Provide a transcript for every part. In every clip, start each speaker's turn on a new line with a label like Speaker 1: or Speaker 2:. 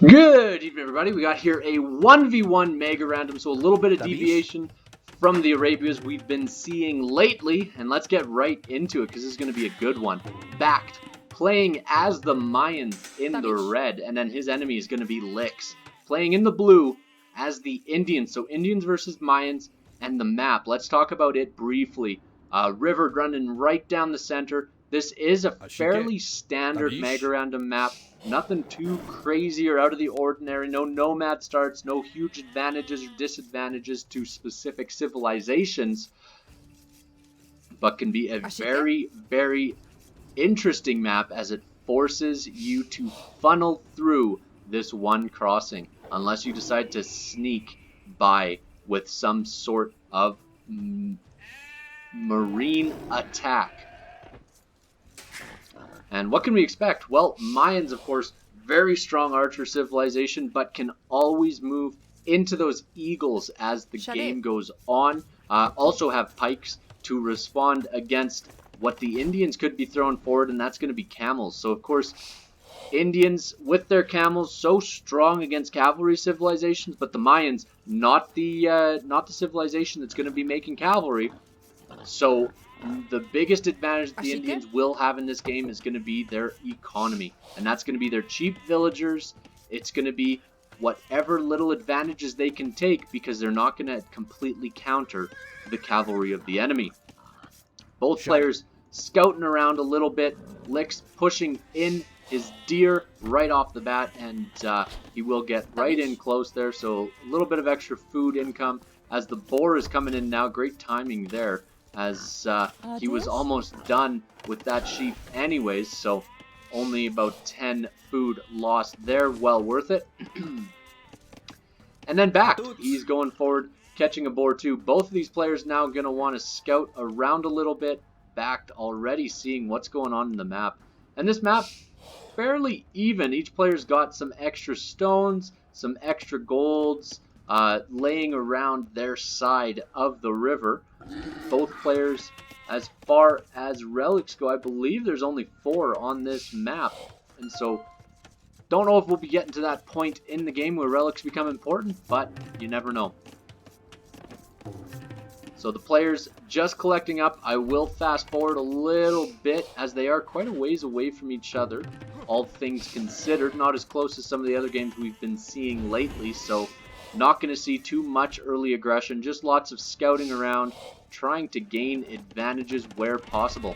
Speaker 1: Good evening, everybody. We got here a 1v1 Megarandom, so a little bit of deviation from the Arabias we've been seeing lately, and let's get right into it because this is going to be a good one. BacT playing as the Mayans in the red, and then his enemy is going to be Lix playing in the blue as the Indians. So Indians versus Mayans, and the map. Let's talk about it briefly. River running right down the center. This is a fairly standard Megarandom map. Nothing too crazy or out of the ordinary. No nomad starts, no huge advantages or disadvantages to specific civilizations. But can be a very, very interesting map as it forces you to funnel through this one crossing. Unless you decide to sneak by with some sort of marine attack. And what can we expect? Well, Mayans, of course, very strong archer civilization, but can always move into those eagles as the game goes on. Also have pikes to respond against what the Indians could be throwing forward, and that's going to be camels. So, of course, Indians with their camels so strong against cavalry civilizations, but the Mayans not the civilization that's going to be making cavalry. So the biggest advantage the Indians will have in this game is going to be their economy. And that's going to be their cheap villagers. It's going to be whatever little advantages they can take because they're not going to completely counter the cavalry of the enemy. Both players scouting around a little bit. Lix pushing in his deer right off the bat, and he will get right in close there. So a little bit of extra food income as the boar is coming in now. Great timing there, as he was almost done with that sheep anyways, so only about 10 food lost there. Well worth it. And then BacT, he's going forward, catching a boar too. Both of these players now going to want to scout around a little bit. BacT already seeing what's going on in the map. And this map, fairly even. Each player's got some extra stones, some extra golds, laying around their side of the river. Both players, as far as relics go, I believe there's only 4 on this map, and so don't know if we'll be getting to that point in the game where relics become important, but you never know. So the players just collecting up. I will fast forward a little bit as they are quite a ways away from each other, all things considered. Not as close as some of the other games we've been seeing lately, so not going to see too much early aggression, just lots of scouting around, trying to gain advantages where possible.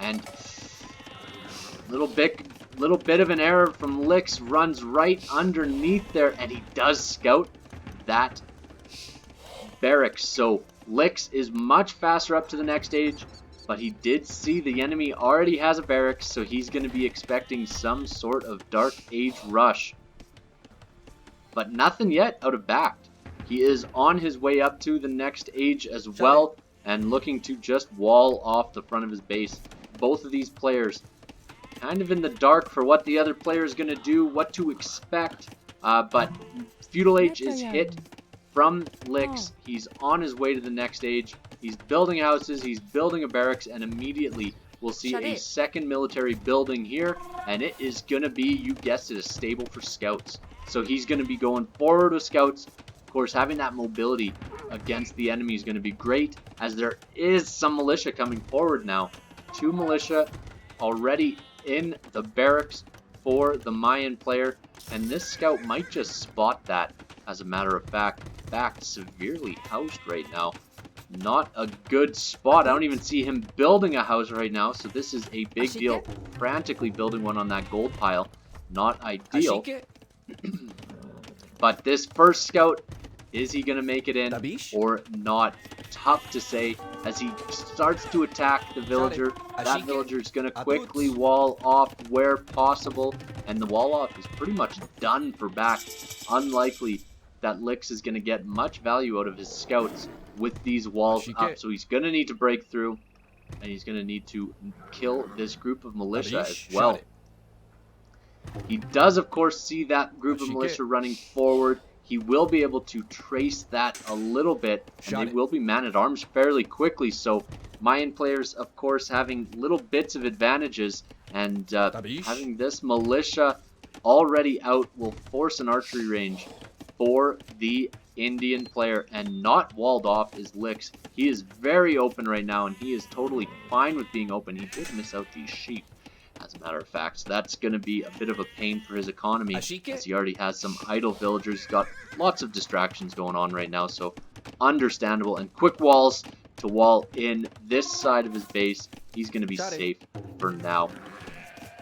Speaker 1: And little bit of an error from Lix, runs right underneath there, and he does scout that barracks. So Lix is much faster up to the next stage, but he did see the enemy already has a barracks, so he's going to be expecting some sort of Dark Age rush. But nothing yet out of BacT. He is on his way up to the next age as well, and looking to just wall off the front of his base. Both of these players kind of in the dark for what the other player is going to do, what to expect. But Feudal Age is hit from Lix. He's on his way to the next age. He's building houses, he's building a barracks, and immediately we'll see a second military building here, and it is going to be, you guessed it, a stable for scouts. So he's going to be going forward with scouts. Of course, having that mobility against the enemy is going to be great, as there is some militia coming forward now. 2 militia already in the barracks for the Mayan player, and this scout might just spot that. As a matter of fact, BacT severely housed right now. Not a good spot. I don't even see him building a house right now, so this is a big deal. Frantically building one on that gold pile. Not ideal. But this first scout, is he going to make it in or not? Tough to say as he starts to attack the villager. That villager is going to quickly wall off where possible, and the wall off is pretty much done for BacT. Unlikely that Lix is going to get much value out of his scouts with these walls up, so he's going to need to break through, and he's going to need to kill this group of militia as well. He does, of course, see that group of militia running forward. He will be able to trace that a little bit, and they will be man-at-arms fairly quickly. So Mayan players, of course, having little bits of advantages, and having this militia already out will force an archery range for the Indian player, and not walled off is Lix. He is very open right now, and he is totally fine with being open. He did miss out these sheep, as a matter of fact, so that's going to be a bit of a pain for his economy, as he already has some idle villagers. He's got lots of distractions going on right now, so understandable. And quick walls to wall in this side of his base. He's going to be safe for now.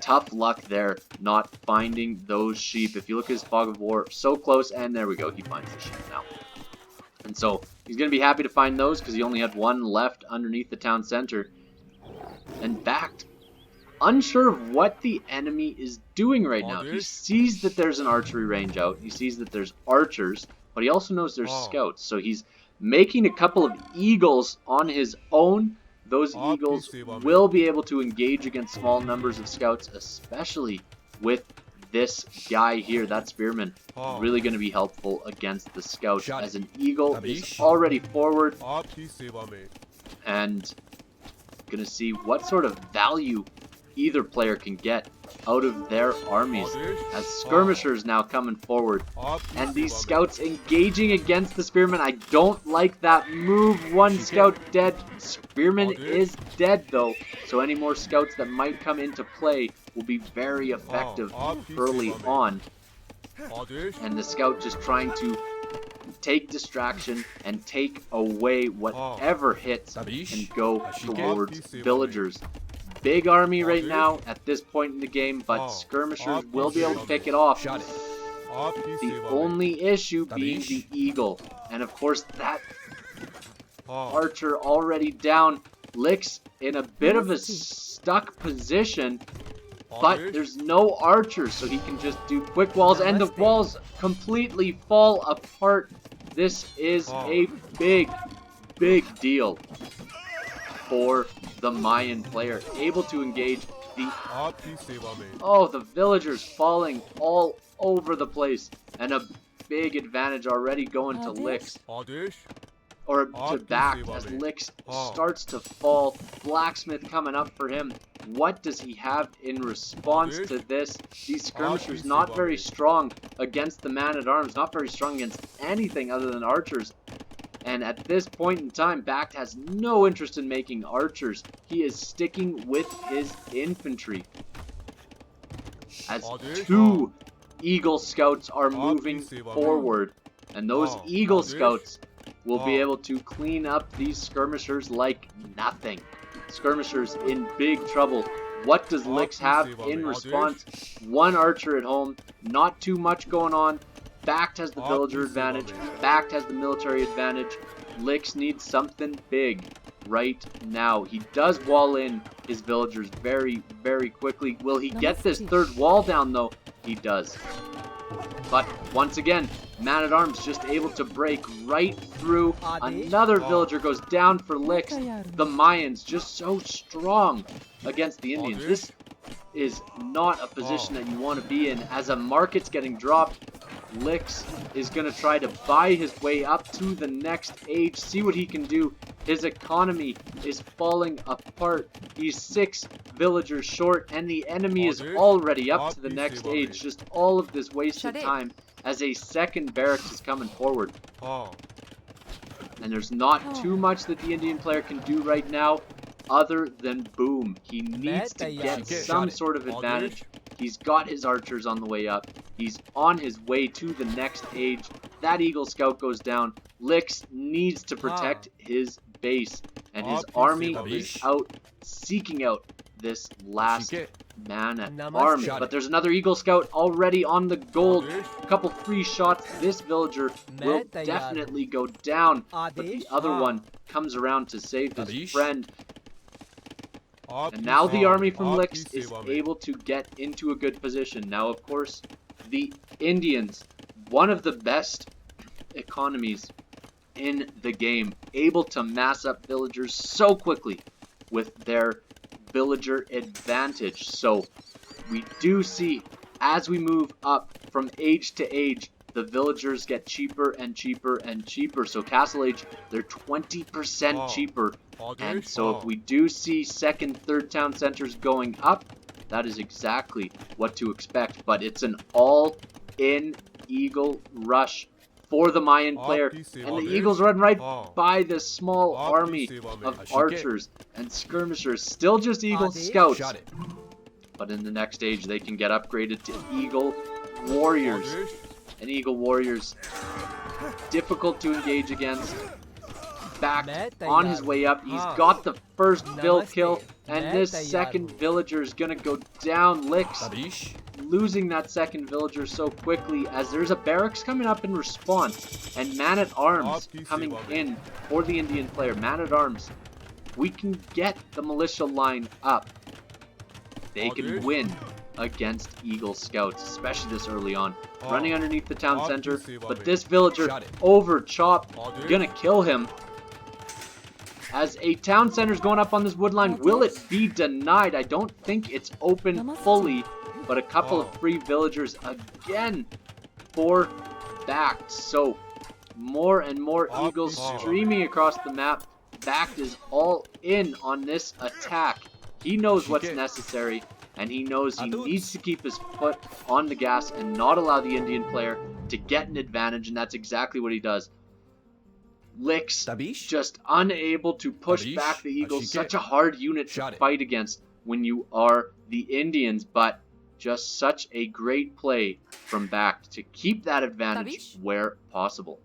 Speaker 1: Tough luck there, not finding those sheep. If you look at his fog of war, so close, and there we go, he finds the sheep now. And so he's going to be happy to find those, because he only had one left underneath the town center. And BacT, unsure of what the enemy is doing right now. He sees that there's an archery range out, he sees that there's archers, but he also knows there's scouts. So he's making a couple of eagles on his own. Those eagles will be able to engage against small numbers of scouts, especially with this guy here, that spearman. Really going to be helpful against the scout, as an eagle is already forward. And going to see what sort of value either player can get out of their armies, as skirmishers now coming forward, and these scouts engaging against the spearmen. I don't like that move. One scout dead. Spearman is dead though, so any more scouts that might come into play will be very effective early on. And the scout just trying to take distraction and take away whatever hits can go towards villagers. Big army right now at this point in the game, but skirmishers will be able to pick it off. The only issue being the eagle, and of course that archer already down. Lix in a bit of a stuck position, but there's no archers, so he can just do quick walls, and the walls completely fall apart. This is a big deal for the Mayan player, able to engage the the villagers falling all over the place, and a big advantage already going to Lix, or to BacT, as Lix starts to fall. Blacksmith coming up for him. What does he have in response to this? These skirmishers not very strong against the man-at-arms, not very strong against anything other than archers. And at this point in time, BacT has no interest in making archers. He is sticking with his infantry, as two Eagle Scouts are moving forward. And those Eagle Scouts will be able to clean up these skirmishers like nothing. Skirmishers in big trouble. What does Lix have in response? One archer at home, not too much going on. BacT has the villager advantage. BacT has the military advantage. Lix needs something big right now. He does wall in his villagers very quickly. Will he get this third wall down though? He does. But once again, man-at-arms just able to break right through. Another villager goes down for Lix. The Mayans just so strong against the Indians. This is not a position that you want to be in. As a market's getting dropped, Lix is going to try to buy his way up to the next age, see what he can do. His economy is falling apart. He's 6 villagers short, and the enemy is already up to the next age. Just all of this wasted time as a second barracks is coming forward. And there's not too much that the Indian player can do right now other than boom. He needs to get some sort of advantage. He's got his archers on the way up. He's on his way to the next age. That Eagle Scout goes down. Lix needs to protect his base, and his army is out seeking out this last man at arms. But there's another Eagle Scout already on the gold. A couple free shots. This villager will definitely go down, but the other one comes around to save his friend. And now the army from Lix is able to get into a good position. Now, of course, the Indians, one of the best economies in the game, able to mass up villagers so quickly with their villager advantage. So we do see, as we move up from age to age, the villagers get cheaper and cheaper and cheaper. So Castle Age, they're 20% cheaper. And so if we do see second, third town centers going up, That is exactly what to expect, but it's an all-in Eagle rush for the Mayan player, and the Eagles run right by this small army of archers and skirmishers, still just Eagle scouts. But in the next stage, they can get upgraded to Eagle Warriors. And Eagle Warriors, difficult to engage against. BacT on his way up. He's got the first vill kill, and this second villager is going to go down. Licks losing that second villager so quickly as there's a barracks coming up in response, and man-at-arms coming in for the Indian player. Man-at-arms, we can get the militia line up. They can win against Eagle Scouts, especially this early on. Running underneath the town center, but this villager over Chop, gonna kill him. As a town center's going up on this wood line, will it be denied? I don't think it's open fully, but a couple of free villagers again for BacT. So more and more Eagles streaming across the map. BacT is all in on this attack. He knows what's necessary, and he knows he needs to keep his foot on the gas and not allow the Indian player to get an advantage, and that's exactly what he does. Licks just unable to push back the Eagles. Such a hard unit to fight against when you are the Indians, but just such a great play from BacT to keep that advantage where possible.